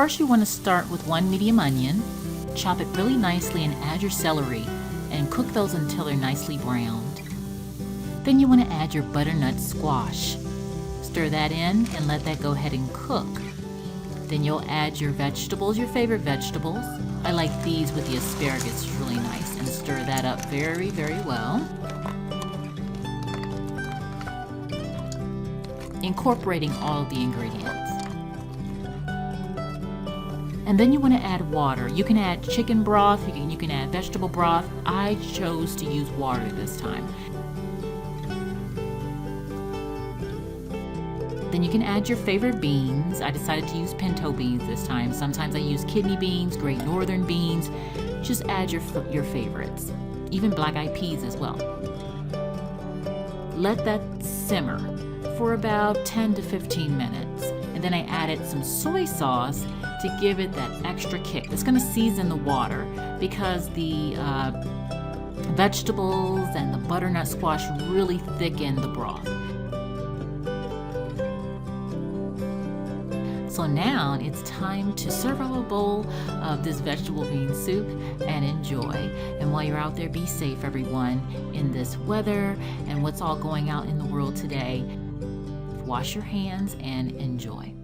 First, you want to start with 1 medium onion, chop it really nicely and add your celery and cook those until they're nicely browned. Then you want to add your butternut squash. Stir that in and let that go ahead and cook. Then you'll add your vegetables, your favorite vegetables. I like these with the asparagus, it's really nice, and stir that up very, very well. Incorporating all the ingredients. And then you want to add water. You can add chicken broth, you can add vegetable broth. I chose to use water this time. Then you can add your favorite beans. I decided to use pinto beans this time. Sometimes I use kidney beans, great northern beans. Just add your favorites. Even black-eyed peas as well. Let that simmer for about 10 to 15 minutes. And then I added some soy sauce to give it that extra kick. It's gonna season the water because the vegetables and the butternut squash really thicken the broth. So now it's time to serve up a bowl of this vegetable bean soup and enjoy. And while you're out there, be safe, everyone, in this weather and what's all going out in the world today. Wash your hands and enjoy.